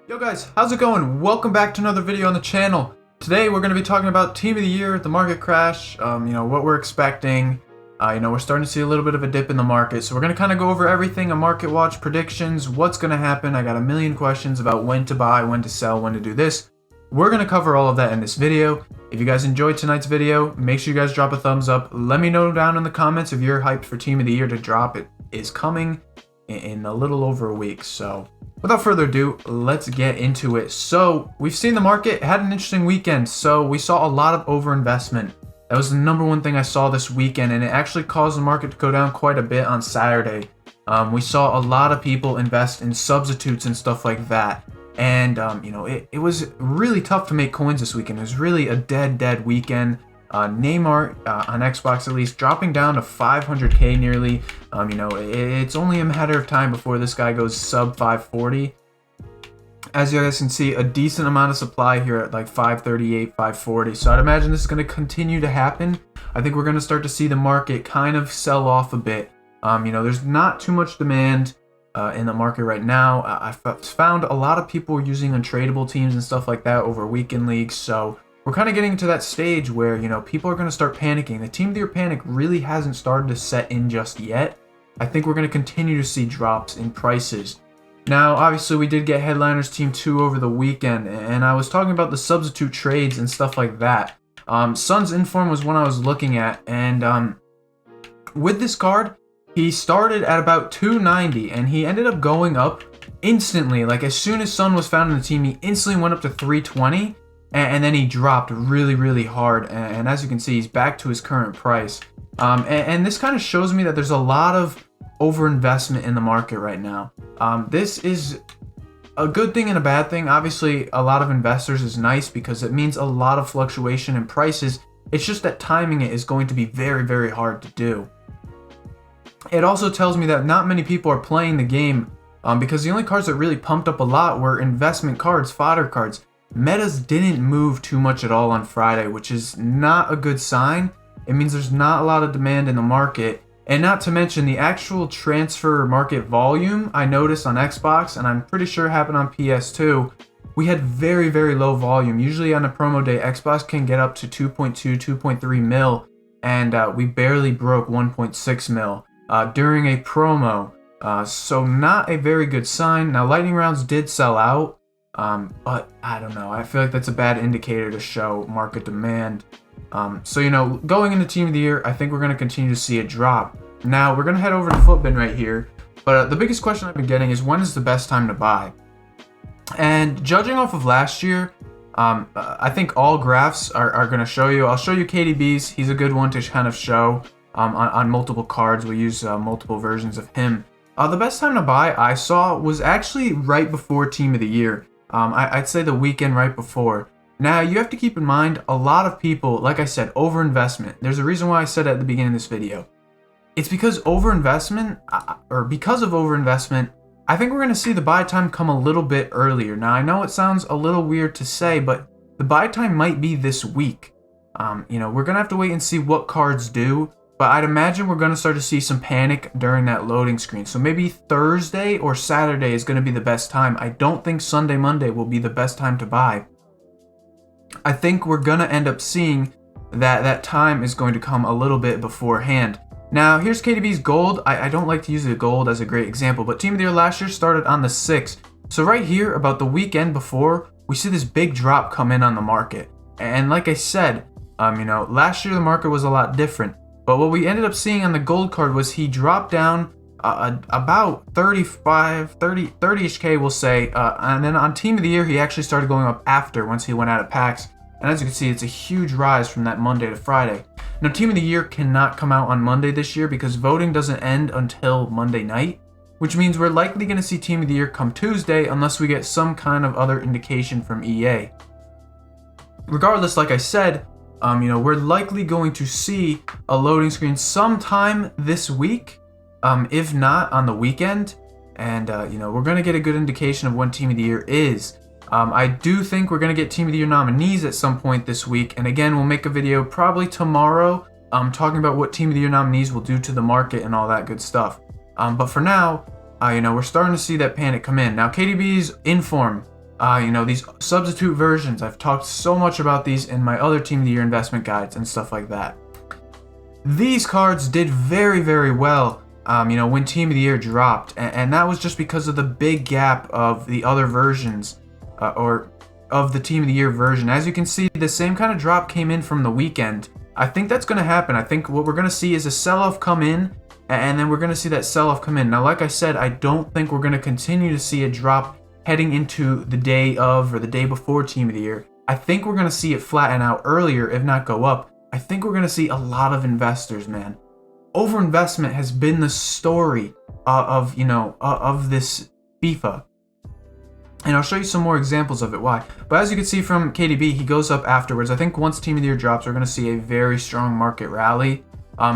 Yo guys, how's it going? Welcome back to another video on the channel. Today we're going to be talking about Team of the Year, the market crash, what we're expecting. We're starting to see a little bit of a dip in the market, so we're going to kind of go over everything, a market watch, predictions, what's going to happen. I got a million questions about when to buy, when to sell, when to do this. We're going to cover all of that in this video. If you guys enjoyed tonight's video, make sure you guys drop a thumbs up. Let me know down in the comments if you're hyped for Team of the Year to drop. It is coming in a little over a week, so without further ado, let's get into it. So we've seen the market had an interesting weekend. So we saw a lot of overinvestment. That was the number one thing I saw this weekend, and it actually caused the market to go down quite a bit on Saturday. We saw a lot of people invest in substitutes and stuff like that. And it was really tough to make coins this weekend. It was really a dead weekend. Neymar on Xbox at least dropping down to 500k nearly. It's only a matter of time before this guy goes sub 540. As you guys can see, a decent amount of supply here at like 538, 540. So I'd imagine this is going to continue to happen. I think we're going to start to see the market kind of sell off a bit. There's not too much demand in the market right now. I found a lot of people using untradeable teams and stuff like that over weekend leagues. So we're kind of getting to that stage where, people are going to start panicking. The Team of the Year panic really hasn't started to set in just yet. I think we're going to continue to see drops in prices. Now, obviously, we did get Headliners Team 2 over the weekend, and I was talking about the substitute trades and stuff like that. Sun's Inform was one I was looking at, and with this card, he started at about 290, and he ended up going up instantly. Like, as soon as Sun was found in the team, he instantly went up to 320. And then he dropped really hard, and as you can see, he's back to his current price. And this kind of shows me that there's a lot of overinvestment in the market right now. This is a good thing and a bad thing. Obviously, a lot of investors is nice because it means a lot of fluctuation in prices. It's just that timing it is going to be very hard to do. It also tells me that not many people are playing the game because the only cards that really pumped up a lot were investment cards, fodder cards. Metas didn't move too much at all on Friday, which is not a good sign. It means there's not a lot of demand in the market. And not to mention the actual transfer market volume I noticed on Xbox, and I'm pretty sure it happened on PS2. We had very low volume. Usually on a promo day, Xbox can get up to 2.2, 2.3 mil, and we barely broke 1.6 mil during a promo. So not a very good sign. Now, lightning rounds did sell out. But I don't know. I feel like that's a bad indicator to show market demand. Going into Team of the Year, I think we're going to continue to see it drop. Now, we're going to head over to Footbin right here. But the biggest question I've been getting is when is the best time to buy? And judging off of last year, I think all graphs are going to show you. I'll show you KDB's. He's a good one to kind of show on multiple cards. We use multiple versions of him. The best time to buy I saw was actually right before Team of the Year. I'd say the weekend right before. Now, you have to keep in mind, a lot of people, like I said, overinvestment. There's a reason why I said it at the beginning of this video. It's because overinvestment, I think we're going to see the buy time come a little bit earlier. Now, I know it sounds a little weird to say, but the buy time might be this week. We're going to have to wait and see what cards do. But I'd imagine we're going to start to see some panic during that loading screen. So maybe Thursday or Saturday is going to be the best time. I don't think Sunday, Monday will be the best time to buy. I think we're going to end up seeing that time is going to come a little bit beforehand. Now, here's KDB's gold. I don't like to use the gold as a great example, but Team of the Year last year started on the 6th. So right here, about the weekend before, we see this big drop come in on the market. And like I said, last year the market was a lot different. But what we ended up seeing on the gold card was he dropped down about 30-ish K, we'll say. And then on Team of the Year, he actually started going up after once he went out of packs. And as you can see, it's a huge rise from that Monday to Friday. Now, Team of the Year cannot come out on Monday this year because voting doesn't end until Monday night, which means we're likely going to see Team of the Year come Tuesday unless we get some kind of other indication from EA. Regardless, like I said, we're likely going to see a loading screen sometime this week, if not on the weekend. And, we're going to get a good indication of when Team of the Year is. I do think we're going to get Team of the Year nominees at some point this week. And again, we'll make a video probably tomorrow talking about what Team of the Year nominees will do to the market and all that good stuff. But for now, we're starting to see that panic come in. Now, KDB's Inform. These substitute versions. I've talked so much about these in my other Team of the Year investment guides and stuff like that. These cards did very, very well, when Team of the Year dropped, and that was just because of the big gap of the other versions, or of the Team of the Year version. As you can see, the same kind of drop came in from the weekend. I think that's going to happen. I think what we're going to see is a sell-off come in, and then we're going to see that sell-off come in. Now, like I said, I don't think we're going to continue to see a drop heading into the day of or the day before Team of the Year. I think we're going to see it flatten out earlier, if not go up. I think we're going to see a lot of investors, man. Overinvestment has been the story of this FIFA. And I'll show you some more examples of it, why. But as you can see from KDB, he goes up afterwards. I think once Team of the Year drops, we're going to see a very strong market rally.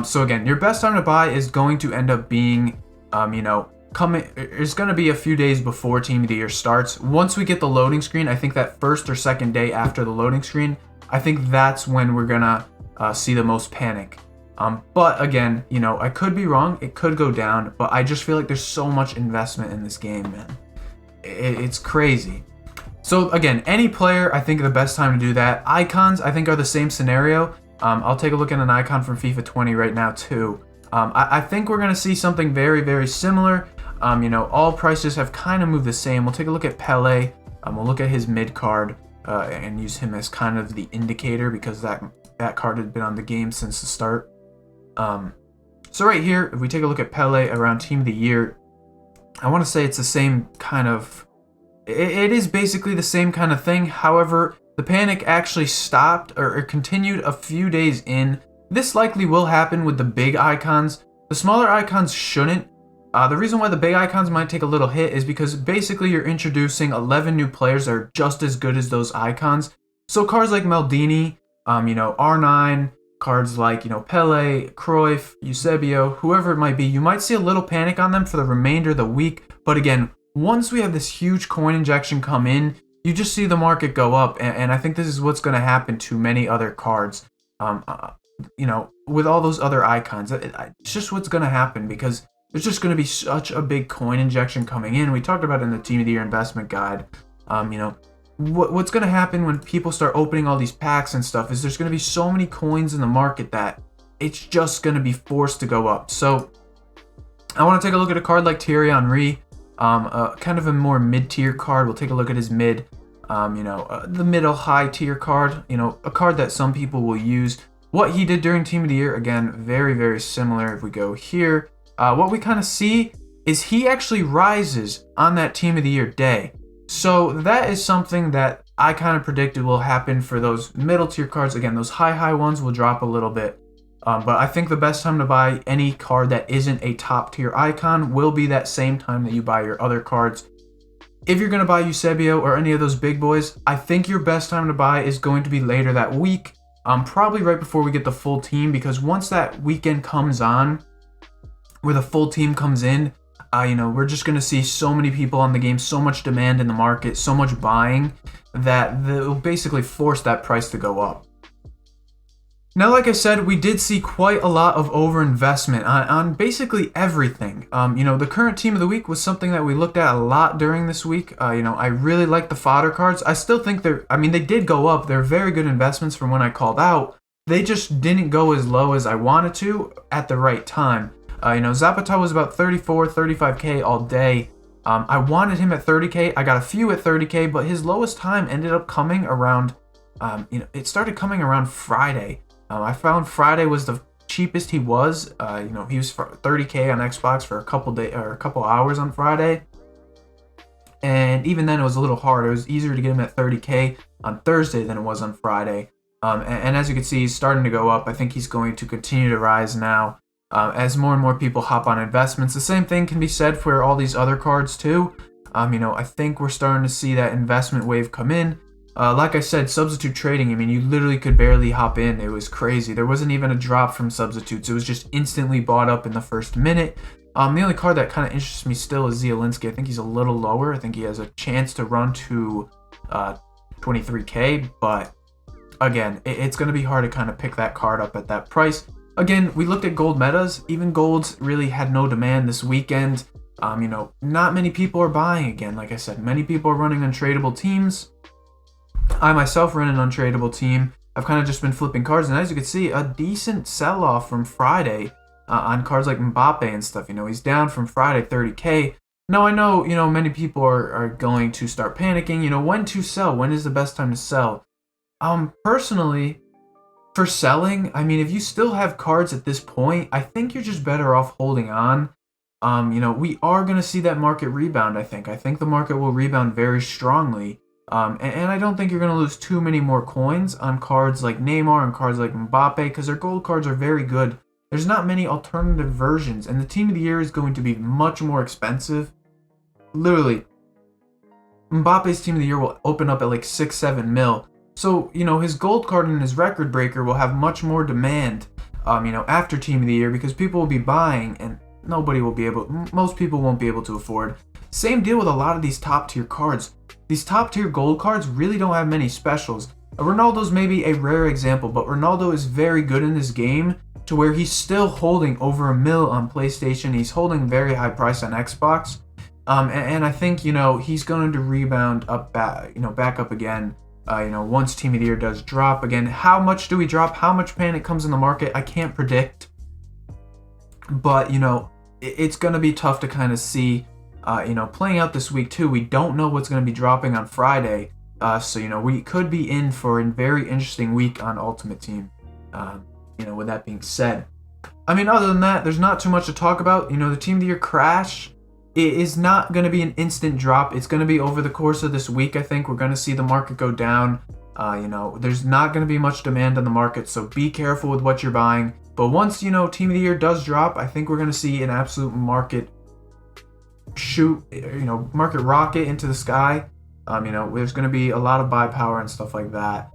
So again, your best time to buy is going to end up being, it's going to be a few days before Team of the Year starts. Once we get the loading screen, I think that first or second day after the loading screen, I think that's when we're going to see the most panic. But again, I could be wrong. It could go down, but I just feel like there's so much investment in this game, man. It's crazy. So again, any player, I think the best time to do that. Icons, I think, are the same scenario. I'll take a look at an icon from FIFA 20 right now too. I think we're going to see something very, very similar. All prices have kind of moved the same. We'll take a look at Pele. We'll look at his mid card and use him as kind of the indicator because that card had been on the game since the start. So right here, if we take a look at Pele around Team of the Year, I want to say it's the same kind of... It is basically the same kind of thing. However, the panic actually stopped or continued a few days in. This likely will happen with the big icons. The smaller icons shouldn't. The reason why the big icons might take a little hit is because basically you're introducing 11 new players that are just as good as those icons. So cards like Maldini, R9, cards like, Pele, Cruyff, Eusebio, whoever it might be, you might see a little panic on them for the remainder of the week. But again, once we have this huge coin injection come in, you just see the market go up. And I think this is what's going to happen to many other cards, with all those other icons. It's just what's going to happen because there's just going to be such a big coin injection coming in. We talked about it in the Team of the Year investment guide. What's going to happen when people start opening all these packs and stuff is there's going to be so many coins in the market that it's just going to be forced to go up. So I want to take a look at a card like Thierry Henry, kind of a more mid-tier card. We'll take a look at his mid, the middle high tier card, a card that some people will use. What he did during Team of the Year, again, very, very similar. If we go here, what we kind of see is he actually rises on that Team of the Year day. So that is something that I kind of predicted will happen for those middle tier cards. Again, those high ones will drop a little bit. But I think the best time to buy any card that isn't a top tier icon will be that same time that you buy your other cards. If you're going to buy Eusebio or any of those big boys, I think your best time to buy is going to be later that week. Probably right before we get the full team, because once that weekend comes on, where the full team comes in, we're just going to see so many people on the game, so much demand in the market, so much buying, that they'll basically force that price to go up. Now, like I said, we did see quite a lot of overinvestment on basically everything. The current team of the week was something that we looked at a lot during this week. I really like the fodder cards. I still think they did go up. They're very good investments from when I called out. They just didn't go as low as I wanted to at the right time. Zapata was about 34, 35K all day. I wanted him at 30K. I got a few at 30K, but his lowest time ended up coming around, it started coming around Friday. I found Friday was the cheapest he was. He was for 30K on Xbox for a couple hours on Friday. And even then it was a little hard. It was easier to get him at 30K on Thursday than it was on Friday. And as you can see, he's starting to go up. I think he's going to continue to rise now. As more and more people hop on investments. The same thing can be said for all these other cards too. I think we're starting to see that investment wave come in. Like I said, substitute trading, you literally could barely hop in. It was crazy. There wasn't even a drop from substitutes. It was just instantly bought up in the first minute. The only card that kind of interests me still is Zielinski. I think he's a little lower. I think he has a chance to run to 23K, but again, it's going to be hard to kind of pick that card up at that price. Again, we looked at gold metas. Even golds really had no demand this weekend. Not many people are buying again. Like I said, many people are running untradeable teams. I myself run an untradeable team. I've kind of just been flipping cards, and as you can see, a decent sell-off from Friday on cards like Mbappe and stuff. He's down from Friday 30K. Now, I know, many people are going to start panicking. When to sell? When is the best time to sell? Personally, for selling, if you still have cards at this point, I think you're just better off holding on. We are going to see that market rebound, I think. I think the market will rebound very strongly. And I don't think you're going to lose too many more coins on cards like Neymar and cards like Mbappe, because their gold cards are very good. There's not many alternative versions, and the Team of the Year is going to be much more expensive. Literally, Mbappe's Team of the Year will open up at like 6-7 mil. So, his gold card and his record breaker will have much more demand, after Team of the Year, because people will be buying, and most people won't be able to afford. Same deal with a lot of these top tier cards. These top tier gold cards really don't have many specials. Ronaldo's maybe a rare example, but Ronaldo is very good in this game to where he's still holding over $1 million on PlayStation. He's holding very high price on Xbox. And I think, he's going to rebound up back up again, once Team of the Year does drop again. How much do we drop? How much panic comes in the market? I can't predict. But, it's going to be tough to kind of see. Playing out this week too, we don't know what's going to be dropping on Friday. So, we could be in for a very interesting week on Ultimate Team. With that being said, other than that, there's not too much to talk about. The Team of the Year crash, it is not going to be an instant drop. It's going to be over the course of this week. I think we're going to see the market go down. There's not going to be much demand on the market, so be careful with what you're buying. But once, Team of the Year does drop, I think we're going to see an absolute market market rocket into the sky. There's going to be a lot of buy power and stuff like that.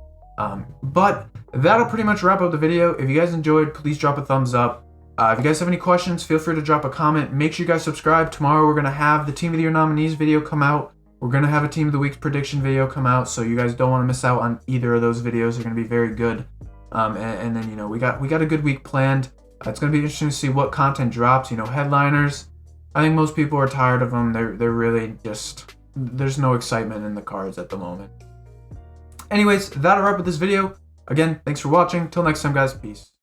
But that'll pretty much wrap up the video. If you guys enjoyed, please drop a thumbs up. If you guys have any questions, feel free to drop a comment. Make sure you guys subscribe. Tomorrow we're going to have the Team of the Year nominees video come out. We're going to have a Team of the Week prediction video come out, so you guys don't want to miss out on either of those videos. They're going to be very good. And then, we got a good week planned. It's going to be interesting to see what content drops. Headliners, I think most people are tired of them. They're really just, there's no excitement in the cards at the moment. Anyways, that'll wrap up this video. Again, thanks for watching. Till next time, guys. Peace.